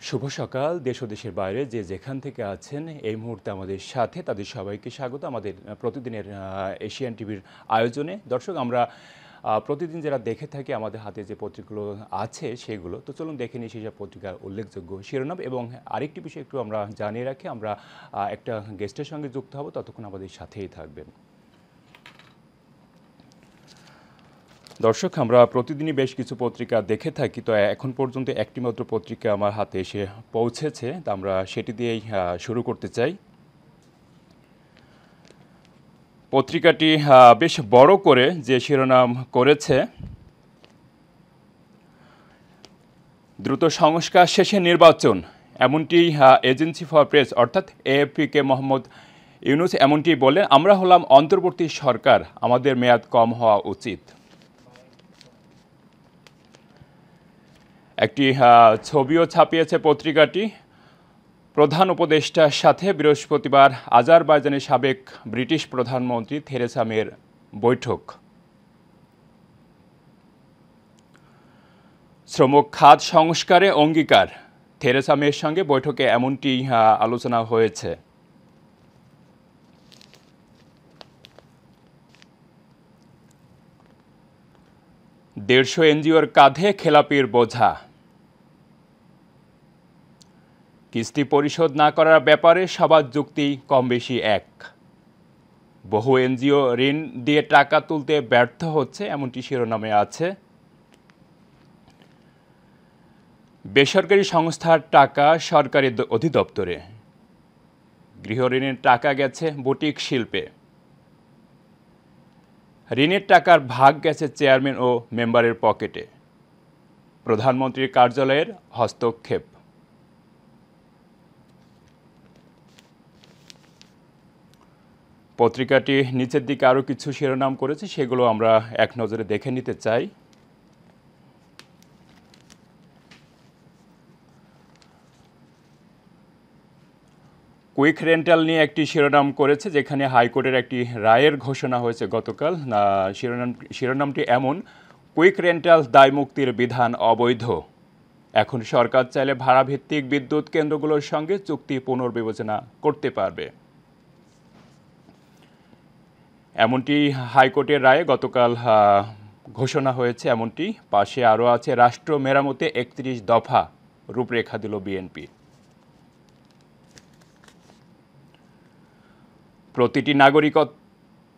শুভ সকাল। দেশ ও দেশের বাইরে যে যেখান থেকে আছেন এই মুহূর্তে আমাদের সাথে তাদের সবাইকে স্বাগত আমাদের প্রতিদিনের এশিয়ান টিভির আয়োজনে। দর্শক, আমরা প্রতিদিন যারা দেখে থাকি আমাদের হাতে যে পত্রিকাগুলো আছে সেগুলো, তো চলুন দেখে নিই সেসব পত্রিকার উল্লেখযোগ্য শিরোনাম। এবং আরেকটি বিষয় একটু আমরা জানিয়ে রাখি, আমরা একটা গেস্টের সঙ্গে যুক্ত হব, ততক্ষণ আমাদের সাথেই থাকবেন। দর্শক, আমরা প্রতিদিনই বেশ কিছু পত্রিকা দেখে থাকি, তো এখন পর্যন্ত একটি মাত্র পত্রিকা আমার হাতে এসে পৌঁছেছে, তা আমরা সেটি দিয়েই শুরু করতে চাই। পত্রিকাটি বেশ বড় করে যে শিরোনাম করেছে, দ্রুত সংস্কার শেষে নির্বাচন, এমনটি এজেন্সি ফর প্রেস অর্থাৎ এএফপিকে মোহাম্মদ ইউনুস এমনটি বলে। আমরা হলাম অন্তর্বর্তী সরকার, আমাদের মেয়াদ কম হওয়া উচিত। একটি ছবিও ছাপিয়েছে পত্রিকাটি। প্রধান উপদেষ্টার সাথে বৃহস্পতিবার আজারবাইজানের সাবেক ব্রিটিশ প্রধানমন্ত্রী থেরেসা মের বৈঠক। শ্রম খাত সংস্কারে অঙ্গীকার, থেরেসা মের সঙ্গে বৈঠকে এমনটি আলোচনা হয়েছে। দেড়শো এনজিওর কাঁধে খেলাপির বোঝা, কিস্তি পরিশোধ না করার ব্যাপারে সবার যুক্তি কম বেশি এক। বহু এনজিও ঋণ দিয়ে টাকা তুলতে ব্যর্থ হচ্ছে, এমনটি শিরোনামে আছে। বেসরকারি সংস্থার টাকা সরকারি অধিদপ্তরে, গৃহঋণের টাকা গেছে বুটিক শিল্পে। ঋণের টাকার ভাগ গেছে চেয়ারম্যান ও মেম্বারের পকেটে, প্রধানমন্ত্রীর কার্যালয়ের হস্তক্ষেপ। পত্রিকাটি নিচের দিকে আরও কিছু শিরোনাম করেছে, সেগুলো আমরা এক নজরে দেখে নিতে চাই। কুইক রেন্টাল নিয়ে একটি শিরোনাম করেছে, যেখানে হাইকোর্টের একটি রায়ের ঘোষণা হয়েছে গতকাল। শিরোনামটি এমন, কুইক রেন্টাল দায়মুক্তির বিধান অবৈধ, এখন সরকার চাইলে ভাড়াভিত্তিক বিদ্যুৎ কেন্দ্রগুলোর সঙ্গে চুক্তি পুনর্বিবেচনা করতে পারবে। এমনটি হাইকোর্টের রায়ে গতকাল ঘোষণা হয়েছে। এমনটি পাশে আরও আছে, রাষ্ট্র মেরামতে ৩১ দফা রূপরেখা দিল বিএনপি। প্রতিটি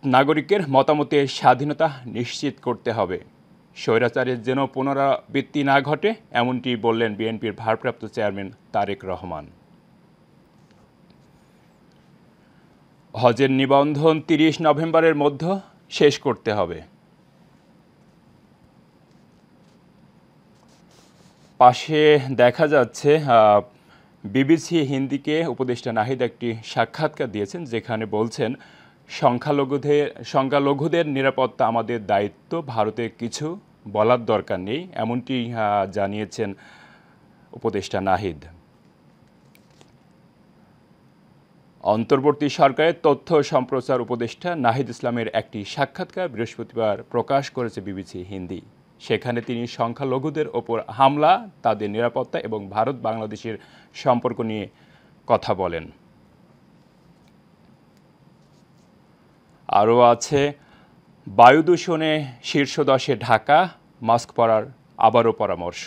নাগরিকের মতামতের স্বাধীনতা নিশ্চিত করতে হবে, স্বৈরাচারের যেন পুনরাবৃত্তি না ঘটে, এমনটি বললেন বিএনপির ভারপ্রাপ্ত চেয়ারম্যান তারেক রহমান। হজের নিবন্ধন ৩০ নভেম্বরের মধ্যে শেষ করতে হবে। পাশে দেখা যাচ্ছে বিবিসি হিন্দিকে উপদেষ্টা নাহিদ একটি সাক্ষাৎকার দিয়েছেন, যেখানে বলছেন, সংখ্যালঘুদের নিরাপত্তা আমাদের দায়িত্ব, ভারতে কিছু বলার দরকার নেই, এমনটি জানিয়েছেন উপদেষ্টা নাহিদ। অন্তর্বর্তী সরকারের তথ্য সম্প্রচার উপদেষ্টা নাহিদ ইসলামের একটি সাক্ষাৎকার বৃহস্পতিবার প্রকাশ করেছে বিবিসি হিন্দি। সেখানে তিনি সংখ্যালঘুদের ওপর হামলা, তাদের নিরাপত্তা এবং ভারত বাংলাদেশের সম্পর্ক নিয়ে কথা বলেন। আরও আছে, বায়ু দূষণে শীর্ষ 10-এ ঢাকা, মাস্ক পরার আবারও পরামর্শ।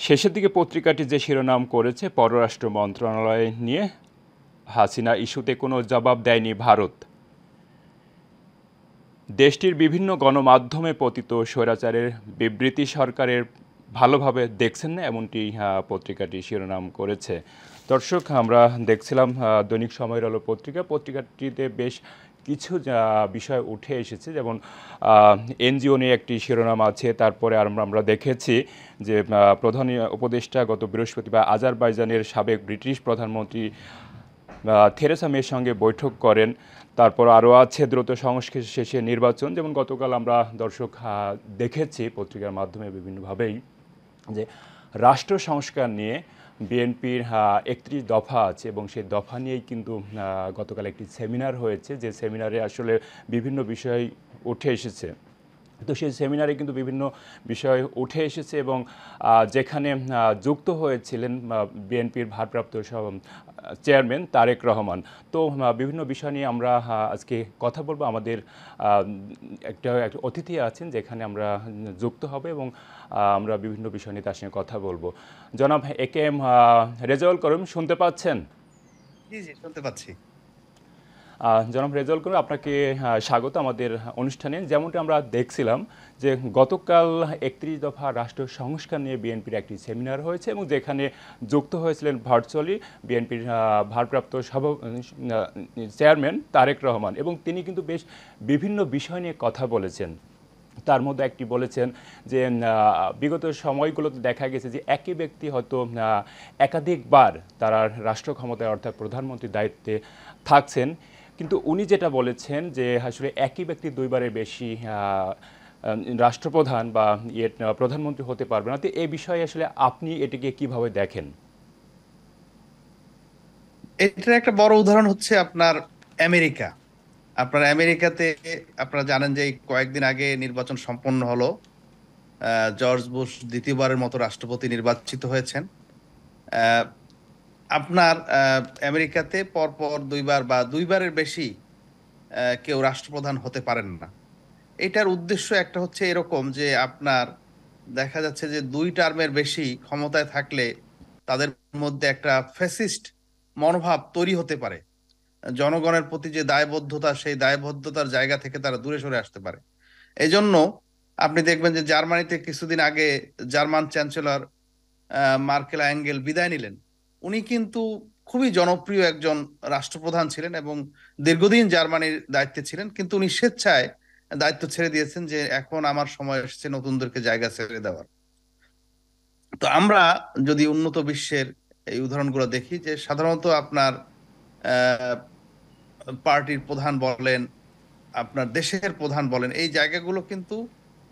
শেষের দিকে পত্রিকাটি যে শিরোনাম করেছে, পররাষ্ট্র মন্ত্রণালয় নিয়ে, হাসিনা ইস্যুতে কোনো জবাব দেয়নি ভারত। দেশটির বিভিন্ন গণমাধ্যমে পতিত স্বৈরাচারের বিবৃতি সরকারের ভালোভাবে দেখছেন না, এমনটি পত্রিকাটি শিরোনাম করেছে। দর্শক, আমরা দেখছিলাম দৈনিক সময়ের আলো পত্রিকাটিতে বেশ কিছু বিষয় উঠে এসেছে, যেমন এনজিও নিয়ে একটি শিরোনাম আছে। তারপরে আমরা দেখেছি যে প্রধান উপদেষ্টা গত বৃহস্পতিবার আজারবাইজানের সাবেক ব্রিটিশ প্রধানমন্ত্রী থেরেসা মের সঙ্গে বৈঠক করেন। তারপর আরও আছে, দ্রুত সংস্কার শেষে নির্বাচন, যেমন গতকাল আমরা দর্শক দেখেছি পত্রিকার মাধ্যমে বিভিন্নভাবেই যে রাষ্ট্র সংস্কার নিয়ে বিএনপির ৩১ দফা আছে, এবং সেই দফা নিয়েই কিন্তু গতকাল একটি সেমিনার হয়েছে, যে সেমিনারে আসলে বিভিন্ন বিষয় উঠে এসেছে। তো সেই সেমিনারে কিন্তু বিভিন্ন বিষয় উঠে এসেছে এবং যেখানে যুক্ত হয়েছিলেন বিএনপির ভারপ্রাপ্ত চেয়ারম্যান তারেক রহমান। তো বিভিন্ন বিষয় নিয়ে আমরা আজকে কথা বলবো। আমাদের একটা অতিথি আছেন যেখানে আমরা যুক্ত হবে এবং আমরা বিভিন্ন বিষয় নিয়ে তার সঙ্গে কথা বলবো। জনাব এ কে এম রেজাউল করিম, শুনতে পাচ্ছেন? জি জি, শুনতে পাচ্ছি। জনাব রেজাউল করিম, আপনাকে স্বাগত আমাদের অনুষ্ঠানে। যেমনটি আমরা দেখছিলাম যে গতকাল ৩১ দফা রাষ্ট্র সংস্কার নিয়ে বিএনপির একটি সেমিনার হয়েছে এবং যেখানে যুক্ত হয়েছিলেন ভার্চুয়ালি বিএনপির ভারপ্রাপ্ত চেয়ারম্যান তারেক রহমান, এবং তিনি কিন্তু বেশ বিভিন্ন বিষয় নিয়ে কথা বলেছেন। তার মধ্যে একটি বলেছেন যে বিগত সময়গুলোতে দেখা গেছে যে একই ব্যক্তি হয়তো একাধিকবার তারা রাষ্ট্র ক্ষমতায় অর্থাৎ প্রধানমন্ত্রীর দায়িত্বে থাকছেন, কিন্তু উনি যেটা বলেছেন যে আসলে একই ব্যক্তি দুইবারের বেশি রাষ্ট্রপ্রধান বা প্রধানমন্ত্রী হতে পারবে না। তো এই বিষয়ে আসলে আপনি এটিকে কিভাবে দেখেন? এটার একটা বড় উদাহরণ হচ্ছে আপনার আমেরিকা। আপনার আমেরিকাতে আপনারা জানেন যে এই কয়েকদিন আগে নির্বাচন সম্পন্ন হলো। জর্জ বুশ দ্বিতীয়বারের মতো রাষ্ট্রপতি নির্বাচিত হয়েছেন। আহ, আপনার আমেরিকাতে পরপর দুইবার বা দুইবারের বেশি কেউ রাষ্ট্রপ্রধান হতে পারেন না। এটার উদ্দেশ্য একটা হচ্ছে এরকম যে আপনার দেখা যাচ্ছে যে দুই টার্মের বেশি ক্ষমতায় থাকলে তাদের মধ্যে একটা ফ্যাসিস্ট মনোভাব তৈরি হতে পারে। জনগণের প্রতি যে দায়বদ্ধতা, সেই দায়বদ্ধতার জায়গা থেকে তারা দূরে সরে আসতে পারে। এই জন্য আপনি দেখবেন যে জার্মানিতে কিছুদিন আগে জার্মান চ্যান্সেলর মার্কেল অ্যাঙ্গেল বিদায় নিলেন। উনি কিন্তু খুবই জনপ্রিয় একজন রাষ্ট্রপ্রধান ছিলেন এবং দীর্ঘদিন জার্মানির দায়িত্বে ছিলেন, কিন্তু উনি স্বেচ্ছায় দায়িত্ব ছেড়ে দিয়েছেন যে এখন আমার সময় এসেছে নতুনদেরকে জায়গা ছেড়ে দেওয়ার। তো আমরা যদি উন্নত বিশ্বের এই উদাহরণগুলো দেখি, যে সাধারণত আপনার আহ পার্টির প্রধান বলেন, আপনার দেশের প্রধান বলেন, এই জায়গাগুলো কিন্তু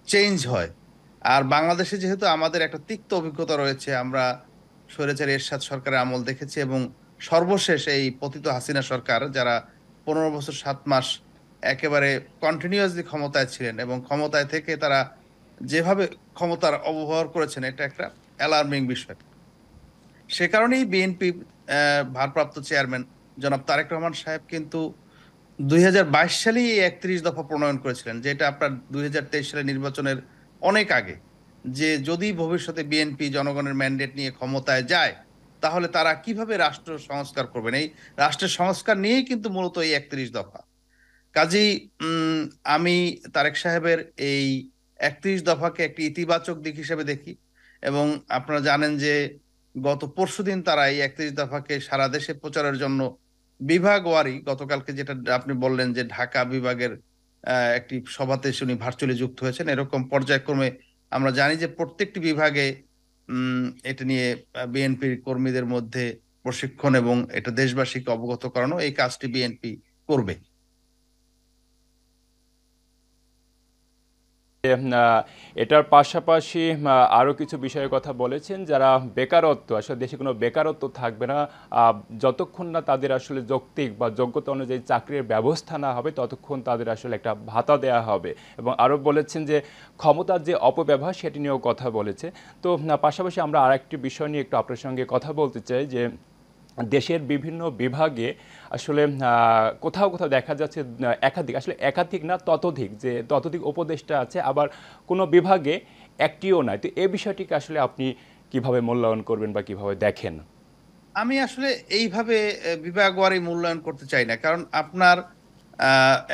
চেঞ্জ হয়। আর বাংলাদেশে যেহেতু আমাদের একটা তিক্ত অভিজ্ঞতা রয়েছে, আমরা স্বৈরাচারী এরশাদ সরকারের আমল দেখেছি এবং সর্বশেষ এই পতিত হাসিনা সরকার, যারা 15 বছর 7 মাস একেবারে কন্টিনিউয়াসলি ক্ষমতায় ছিলেন এবং ক্ষমতায় থেকে তারা যেভাবে ক্ষমতার অপব্যবহার করেছেন, এটা একটা অ্যালার্মিং বিষয়। সে কারণেই বিএনপি ভারপ্রাপ্ত চেয়ারম্যান জনাব তারেক রহমান সাহেব কিন্তু 2022 সালেই এই 31 দফা প্রণয়ন করেছিলেন, যেটা আপনার 2023 সালের নির্বাচনের অনেক আগে, যে যদি ভবিষ্যতে বিএনপি জনগণের ম্যান্ডেট নিয়ে ক্ষমতায় যায় তাহলে তারা কিভাবে রাষ্ট্র সংস্কার করবেন। এই রাষ্ট্রের সংস্কার নিয়েই কিন্তু মূলত এই 31 দফা। কাজেই আমি তারেক সাহেবের এই 31 দফাকে একটি ইতিবাচক দিক হিসেবে দেখি। এবং আপনারা জানেন যে গত পরশুদিন তারা এই 31 দফাকে সারা দেশে প্রচারের জন্য বিভাগ ওয়ারি, গতকালকে যেটা আপনি বললেন যে ঢাকা বিভাগের একটি সভাতে উনি ভার্চুয়ালি যুক্ত হয়েছেন, এরকম পর্যায়ক্রমে আমরা জানি যে প্রত্যেকটি বিভাগে এটা নিয়ে বিএনপির কর্মীদের মধ্যে প্রশিক্ষণ এবং এটা দেশবাসীকে অবগত করানো, এই কাজটি বিএনপি করবে। এটার পাশাপাশি আরও কিছু বিষয়ের কথা বলেছেন, যারা বেকারত্ব, আসলে দেশে কোনো বেকারত্ব থাকবে না যতক্ষণ না তাদের আসলে যৌক্তিক বা যোগ্যতা অনুযায়ী চাকরির ব্যবস্থা না হবে, ততক্ষণ তাদের আসলে একটা ভাতা দেয়া হবে। এবং আরও বলেছেন যে ক্ষমতার যে অপব্যবহার সেটি নিয়েও কথা বলেছে। তো পাশাপাশি আমরা আরেকটি বিষয় নিয়ে একটু আপনার সঙ্গে কথা বলতে চাই যে দেশের বিভিন্ন বিভাগে আসলে কোথাও কোথাও দেখা যাচ্ছে একাধিক, আসলে একাধিক না ততোধিক, যে ততোধিক উপদেষ্টা আছে, আবার কোনো বিভাগে একটিও নাই। তো এই বিষয়টিকে আসলে আপনি কিভাবে মূল্যায়ন করবেন বা কিভাবে দেখেন? আমি আসলে এইভাবে বিভাগওয়ারি মূল্যায়ন করতে চাই না, কারণ আপনার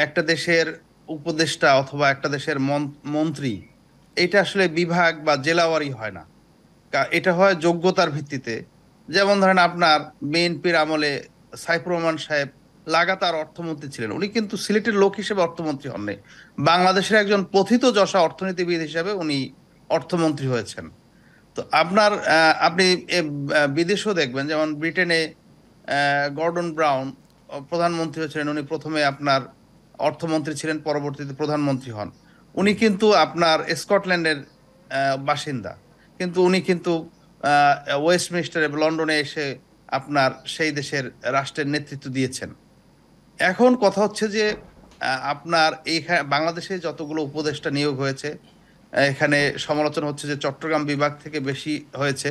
একটা দেশের উপদেষ্টা অথবা একটা দেশের মন্ত্রী, এটা আসলে বিভাগ বা জেলাওয়ারি হয় না। এটা হয় যোগ্যতার ভিত্তিতে। যেমন ধরেন আপনার বিএনপির আমলে সাইফুর রহমান সাহেব লাগাতার অর্থমন্ত্রী ছিলেন, উনি কিন্তু সিলেটের লোক হিসেবে অর্থমন্ত্রী হননি, বাংলাদেশের একজন পথিতযশা অর্থনীতিবিদ হিসেবে উনি অর্থমন্ত্রী হয়েছেন। তো আপনার আপনি বিদেশেও দেখবেন, যেমন ব্রিটেনে গর্ডন ব্রাউন প্রধানমন্ত্রী হয়েছিলেন। উনি প্রথমে আপনার অর্থমন্ত্রী ছিলেন, পরবর্তীতে প্রধানমন্ত্রী হন। উনি কিন্তু আপনার স্কটল্যান্ডের বাসিন্দা, কিন্তু উনি কিন্তু ওয়েস্টমিনিস্টার এবং লন্ডনে এসে আপনার সেই দেশের রাষ্ট্রের নেতৃত্ব দিয়েছেন। এখন কথা হচ্ছে যে আপনার এইখানে বাংলাদেশে যতগুলো উপদেষ্টা নিয়োগ হয়েছে, এখানে সমালোচনা হচ্ছে যে চট্টগ্রাম বিভাগ থেকে বেশি হয়েছে।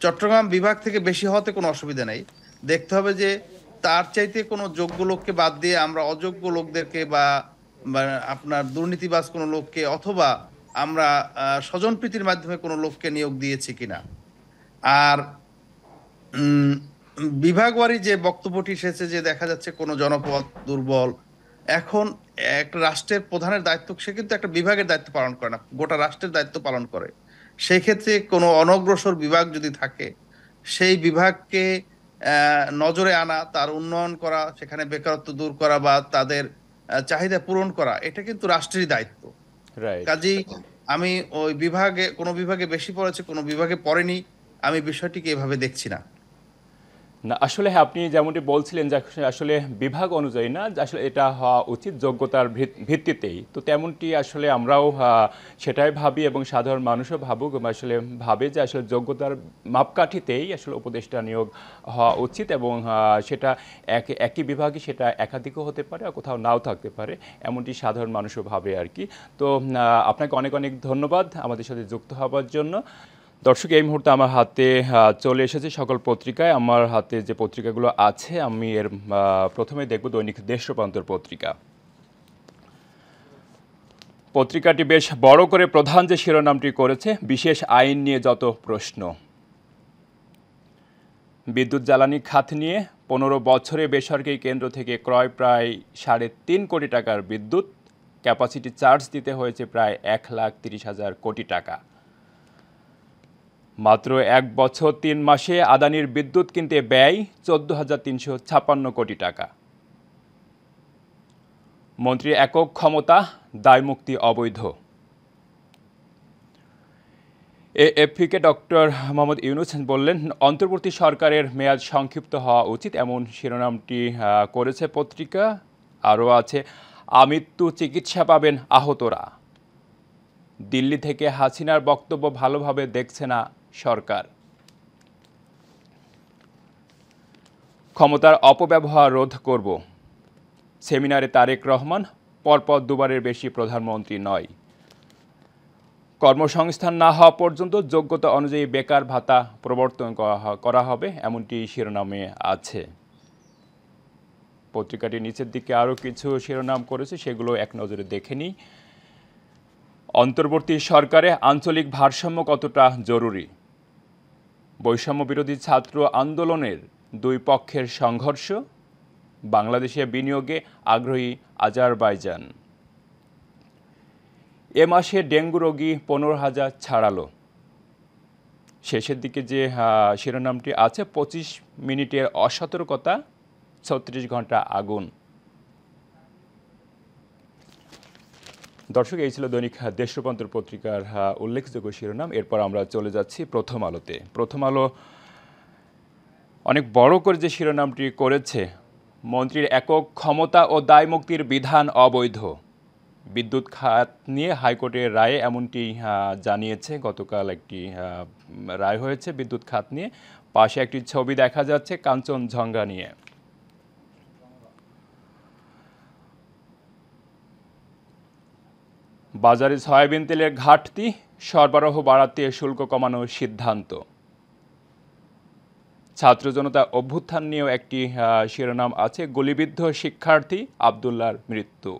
চট্টগ্রাম বিভাগ থেকে বেশি হওয়াতে কোনো অসুবিধা নেই। দেখতে হবে যে তার চাইতে কোনো যোগ্য লোককে বাদ দিয়ে আমরা অযোগ্য লোকদেরকে বা বা আপনার দুর্নীতিবাজ কোনো লোককে, অথবা আমরা স্বজনপ্রীতির মাধ্যমে কোনো লোককে নিয়োগ দিয়েছি কিনা। আর উম, বিভাগওয়ারি যে বক্তব্যটি এসেছে যে দেখা যাচ্ছে কোনো জনপদ দুর্বল, এখন একটা রাষ্ট্রের প্রধানের দায়িত্ব, সে কিন্তু একটা বিভাগের দায়িত্ব পালন করে না, গোটা রাষ্ট্রের দায়িত্ব পালন করে। সেই ক্ষেত্রে কোনো অনগ্রসর বিভাগ যদি থাকে, সেই বিভাগকে নজরে আনা, তার উন্নয়ন করা, সেখানে বেকারত্ব দূর করা বা তাদের চাহিদা পূরণ করা, এটা কিন্তু রাষ্ট্রেরই দায়িত্ব। রাইট। কাজেই আমি ওই বিভাগে, কোনো বিভাগে বেশি পড়েছে কোনো বিভাগে পড়েনি, আমি বিষয়টিকে এভাবে দেখছি না। না আসলে হ্যাঁ, আপনি যেমনটি বলছিলেন যে আসলে বিভাগ অনুযায়ী না, যে আসলে এটা হওয়া উচিত যোগ্যতার ভিত্তিতেই। তো তেমনটি আসলে আমরাও সেটাই ভাবি এবং সাধারণ মানুষও ভাবুক আসলে ভাবে যে আসলে যোগ্যতার মাপকাঠিতেই আসলে উপদেষ্টা নিয়োগ হওয়া উচিত, এবং সেটা একই বিভাগে সেটা একাধিকও হতে পারে আর কোথাও নাও থাকতে পারে, এমনটি সাধারণ মানুষও ভাবে আর কি। তো আপনাকে অনেক অনেক ধন্যবাদ আমাদের সাথে যুক্ত হওয়ার জন্য। দর্শক, এই মুহূর্তে আমার হাতে চলে এসেছে সকল পত্রিকায়। আমার হাতে যে পত্রিকাগুলো আছে আমি এর প্রথমে দেখব দৈনিক দেশ রূপান্তর পত্রিকা। পত্রিকাটি বেশ বড় করে প্রধান যে শিরোনামটি করেছে, বিশেষ আইন নিয়ে যত প্রশ্ন। বিদ্যুৎ জ্বালানি খাত নিয়ে 15 বছরে বেসরকারি কেন্দ্র থেকে ক্রয় প্রায় 3.5 কোটি টাকার বিদ্যুৎ, ক্যাপাসিটি চার্জ দিতে হয়েছে প্রায় 1,30,000 কোটি টাকা। মাত্র 1 বছর 3 মাসে আদানির বিদ্যুৎ কিনতে ব্যয় 14,356 কোটি টাকা। মন্ত্রীর একক ক্ষমতা, দায়মুক্তি অবৈধ। এএফপিকে ডক্টর মোহাম্মদ ইউনূস বললেন, অন্তর্বর্তী সরকারের মেয়াদ সংক্ষিপ্ত হওয়া উচিত, এমন শিরোনামটি করেছে পত্রিকা। আরও আছে, আমৃত্যু চিকিৎসা পাবেন আহতরা। দিল্লি থেকে হাসিনার বক্তব্য ভালোভাবে দেখছে না সরকার। ক্ষমতার অপব্যবহার রোধ করব। সেমিনারে তারেক রহমান, পরপর দুবারের বেশি প্রধানমন্ত্রী নয়। কর্মসংস্থান না হওয়া পর্যন্ত যোগ্যতা অনুযায়ী বেকার ভাতা প্রবর্তন করা হবে, এমনটি শিরোনামে আছে। পত্রিকাটির নিচের দিকে আরও কিছু শিরোনাম করেছে, সেগুলো এক নজরে দেখে নিই। অন্তর্বর্তী সরকারে আঞ্চলিক ভারসাম্য কতটা জরুরি। বৈষম্য বিরোধী ছাত্র আন্দোলনের দুই পক্ষের সংঘর্ষ। বাংলাদেশে বিনিয়োগে আগ্রহী আজারবাইজান। এ মাসে ডেঙ্গু রোগী 15,000 ছাড়ালো। শেষের দিকে যে শিরোনামটি আছে, 25 মিনিটের অসতর্কতা, 36 ঘন্টা আগুন। দর্শক, এই ছিল দৈনিক দেশ রূপান্তর পত্রিকার উল্লেখযোগ্য শিরোনাম। এরপর আমরা চলে যাচ্ছি প্রথম আলোতে। প্রথম আলো অনেক বড় করে যে শিরোনামটি করেছে, মন্ত্রীর একক ক্ষমতা ও দায়মুক্তির বিধান অবৈধ। বিদ্যুৎ খাত নিয়ে হাইকোর্টের রায়ে এমনটি জানিয়েছে। গতকাল একটি রায় হয়েছে বিদ্যুৎ খাত নিয়ে। পাশে একটি ছবি দেখা যাচ্ছে কাঞ্চনজঙ্ঘা নিয়ে। বাজারে সয়াবিন তেলের ঘাটতি, সরবরাহ বাড়াতে শুল্ক কমানোর সিদ্ধান্ত। ছাত্র জনতা অভ্যুত্থান নিয়েও একটি শিরোনাম আছে, গুলিবিদ্ধ শিক্ষার্থী আবদুল্লাহর মৃত্যু।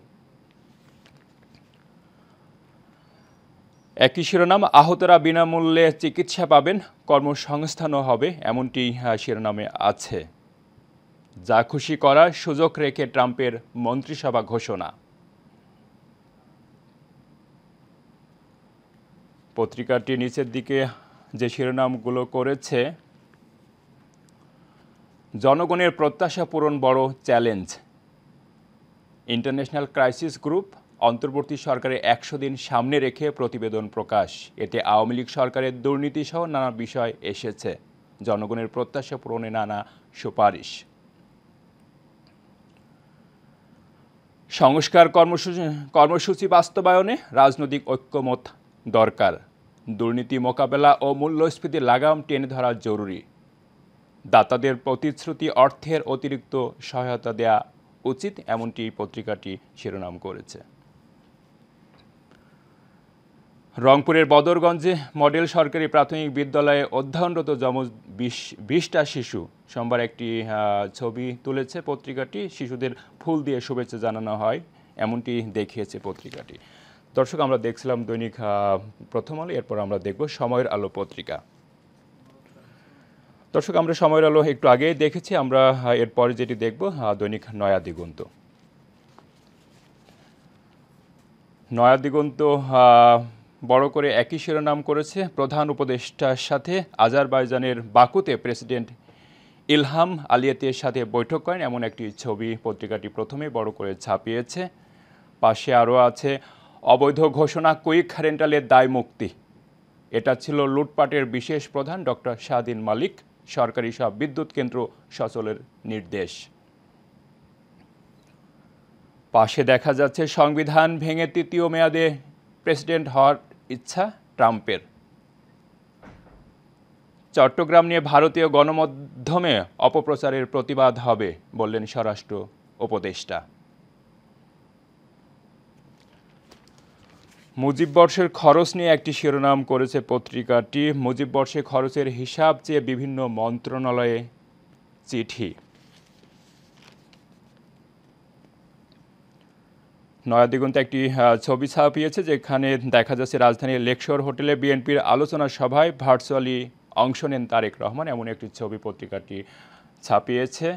একই শিরোনাম, আহতরা বিনামূল্যে চিকিৎসা পাবেন, কর্মসংস্থানও হবে, এমনটি শিরোনামে আছে। যা খুশি করার সুযোগ রেখে ট্রাম্পের মন্ত্রিসভা ঘোষণা। পত্রিকাটি নিচের দিকে যে শিরোনামগুলো করেছে, জনগণের প্রত্যাশা পূরণ বড় চ্যালেঞ্জ। ইন্টারন্যাশনাল ক্রাইসিস গ্রুপ অন্তর্বর্তী সরকারের 100 দিন সামনে রেখে প্রতিবেদন প্রকাশ। এতে আওয়ামী লীগ সরকারের দুর্নীতিসহ নানা বিষয় এসেছে। জনগণের প্রত্যাশা পূরণে নানা সুপারিশ। সংস্কার কর্মসূচি বাস্তবায়নে রাজনৈতিক ঐক্যমত দরকার। দুর্নীতি মোকাবেলা ও মূল্যস্ফীতির লাগাম টেনে ধরা জরুরি। দাতাদের প্রতিশ্রুতি অর্থের অতিরিক্ত সহায়তা দেয়া উচিত, এমনটি পত্রিকাটি শিরোনাম করেছে। রংপুরের বদরগঞ্জে মডেল সরকারি প্রাথমিক বিদ্যালয়ে অধ্যয়নরত যমজ 20টা শিশু সোমবার একটি ছবি তুলেছে পত্রিকাটি। শিশুদের ফুল দিয়ে শুভেচ্ছা জানানো হয়, এমনটি দেখিয়েছে পত্রিকাটি। দর্শক, আমরা দেখছিলাম দৈনিক প্রথম আলো, এরপর আমরা দেখব সময়ের আলো পত্রিকা। দর্শক, আমরা সময়ের আলো একটু আগেই দেখেছি, আমরা এরপরে যেটি দেখব দৈনিক নয়া দিগন্ত। নয়া দিগন্ত বড় করে একই শিরোনাম করেছে, প্রধান উপদেষ্টার সাথে আজারবাইজানের বাকুতে প্রেসিডেন্ট ইলহাম আলিয়েতের সাথে বৈঠক করেন, এমন একটি ছবি পত্রিকাটি প্রথমে বড় করে ছাপিয়েছে। পাশে আরও আছে, অবৈধ ঘোষণা কুইক রেন্টালের দায় মুক্তি। এটা ছিল লুটপাটের বিশেষ প্রধান ডক্টর শাহদিন মালিক, সরকারি সব বিদ্যুৎ কেন্দ্র সচলের নির্দেশ। পাশে দেখা যাচ্ছে, সংবিধান ভেঙে তৃতীয় মেয়াদে প্রেসিডেন্ট হওয়ার ইচ্ছা ট্রাম্পের। চট্টগ্রাম নিয়ে ভারতীয় গণমাধ্যমে অপপ্রচারের প্রতিবাদ হবে বললেন স্বরাষ্ট্র উপদেষ্টা। মুজিব বর্ষের খরচ নিয়ে একটি শিরোনাম করেছে পত্রিকাটি। মুজিব বর্ষে খরচের হিসাব চেয়ে বিভিন্ন মন্ত্রণালয়ে চিঠি। নয়া দিগন্ত একটি ছবি ছাপিয়েছে, যেখানে দেখা যাচ্ছে রাজধানীর লেকশোর হোটেলে বিএনপির আলোচনা সভায় ভার্চুয়ালি অংশ নেন তারেক রহমান, এমন একটি ছবি পত্রিকাটি ছাপিয়েছে।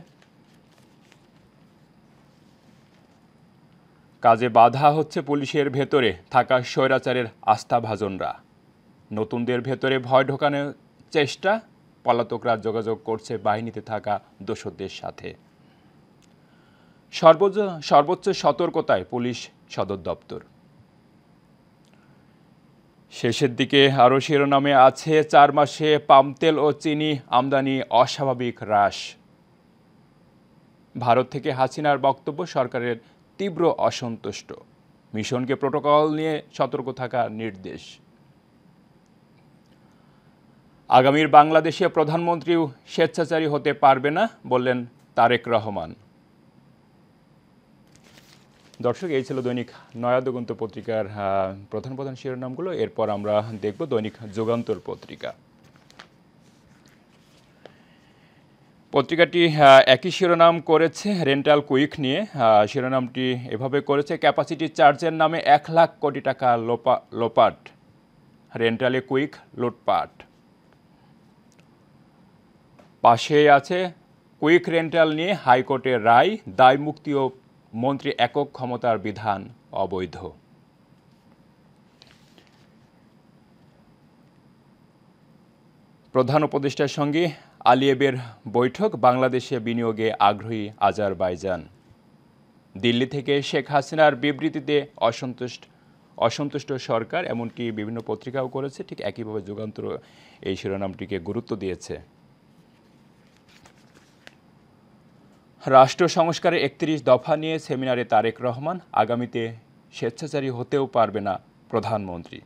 কাজে বাধা হচ্ছে পুলিশের ভেতরে থাকা স্বৈরাচারের আস্থাভাজনরা। নতুনদের ভেতরে ভয় ঢোকানোর চেষ্টা, পলাতকরা যোগাযোগ করছে বাহিনীতে থাকা দোসরদের সাথে। সর্বোচ্চ সতর্কতায় পুলিশ সদর দপ্তর। শেষের দিকে আরও শিরোনামে আছে, 4 মাসে পাম তেল ও চিনি আমদানি অস্বাভাবিক হ্রাস। ভারত থেকে হাসিনার বক্তব্য সরকারের তীব্র অসন্তুষ্ট। মিশনকে প্রোটোকল নিয়ে সতর্ক থাকার নির্দেশ। আগামীর বাংলাদেশে প্রধানমন্ত্রীও স্বেচ্ছাচারী হতে পারবে না বললেন তারেক রহমান। দর্শক, এই ছিল দৈনিক নয়া দিগন্ত পত্রিকার প্রধান প্রধান শিরোনামগুলো। এরপর আমরা দেখব দৈনিক যুগান্তর পত্রিকা। পত্রিকাটি একই শিরোনাম করেছে রেন্টাল কুইক নিয়ে। শিরোনামটি এভাবে করেছে, ক্যাপাসিটি চার্জের নামে 1 লাখ কোটি টাকা লোপাট, রেন্টালে কুইক লুটপাট। পাশে আছে, কুইক রেন্টাল নিয়ে হাইকোর্টের রায়, দায় মুক্তি ও মন্ত্রী একক ক্ষমতার বিধান অবৈধ। প্রধান উপদেষ্টার সঙ্গে আলিয়েবের বৈঠক, বাংলাদেশে বিনিয়োগে আগ্রহী আজারবাইজান। দিল্লি থেকে শেখ হাসিনার বিবৃতিতে অসন্তুষ্ট সরকার, এমনকি বিভিন্ন পত্রিকাও করেছে। ঠিক একইভাবে যুগান্তর এই শিরোনামটিকে গুরুত্ব দিয়েছে। রাষ্ট্র সংস্কারের 31 দফা নিয়ে সেমিনারে তারেক রহমান, আগামীতে স্বেচ্ছাচারী হতেও পারবে না প্রধানমন্ত্রী।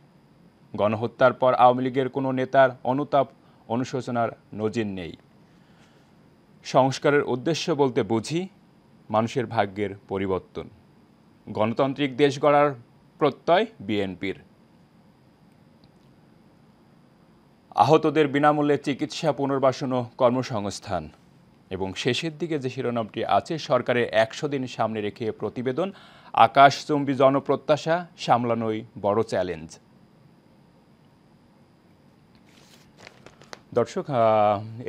গণহত্যার পর আওয়ামী লীগের কোনো নেতার অনুতাপ অনুশোচনার নজির নেই। সংস্কারের উদ্দেশ্য বলতে বুঝি মানুষের ভাগ্যের পরিবর্তন। গণতান্ত্রিক দেশ গড়ার প্রত্যয় বিএনপির। আহতদের বিনামূল্যে চিকিৎসা, পুনর্বাসন ও কর্মসংস্থান। এবং শেষের দিকে যে শিরোনামটি আছে, সরকারের 100 দিন সামনে রেখে প্রতিবেদন, আকাশচুম্বী জনপ্রত্যাশা সামলানোই বড় চ্যালেঞ্জ। দর্শক,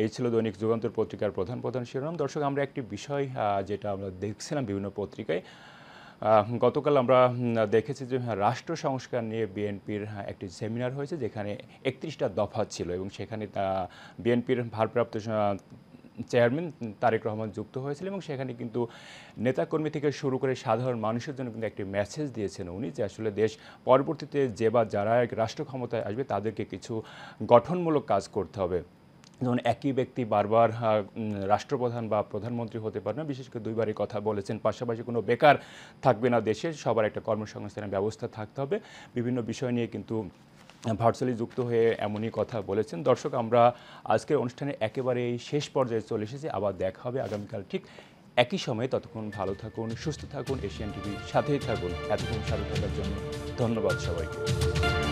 এই ছিল দৈনিক যুগান্তর পত্রিকার প্রধান প্রধান শিরোনাম। দর্শক, আমরা একটি বিষয় যেটা আমরা দেখছিলাম বিভিন্ন পত্রিকায়, গতকাল আমরা দেখেছি যে রাষ্ট্র সংস্কার নিয়ে বিএনপির একটি সেমিনার হয়েছে, যেখানে 31টা দফা ছিল এবং সেখানে বিএনপির ভারপ্রাপ্ত চেয়ারম্যান তারেক রহমান যুক্ত হয়েছিল এবং সেখানে কিন্তু নেতাকর্মী থেকে শুরু করে সাধারণ মানুষের জন্য কিন্তু একটি মেসেজ দিয়েছেন উনি, যে আসলে দেশ পরবর্তীতে যে বা যারা রাষ্ট্র ক্ষমতায় আসবে তাদেরকে কিছু গঠনমূলক কাজ করতে হবে। যেমন একই ব্যক্তি বারবার রাষ্ট্রপ্রধান বা প্রধানমন্ত্রী হতে পারে না, বিশেষ করে দুইবারই কথা বলেছেন। পাশাপাশি কোনো বেকার থাকবে না দেশে, সবার একটা কর্মসংস্থানের ব্যবস্থা থাকতে হবে। বিভিন্ন বিষয় নিয়ে কিন্তু ভার্চুয়ালি যুক্ত হয়ে এমনই কথা বলেছেন। দর্শক, আমরা আজকের অনুষ্ঠানে একেবারে শেষ পর্যায়ে চলে এসেছি। আবার দেখা হবে আগামীকাল ঠিক একই সময়ে। ততক্ষণ ভালো থাকুন, সুস্থ থাকুন, এশিয়ান টিভির সাথেই থাকুন। এতক্ষণ সাথে থাকার জন্য ধন্যবাদ সবাইকে।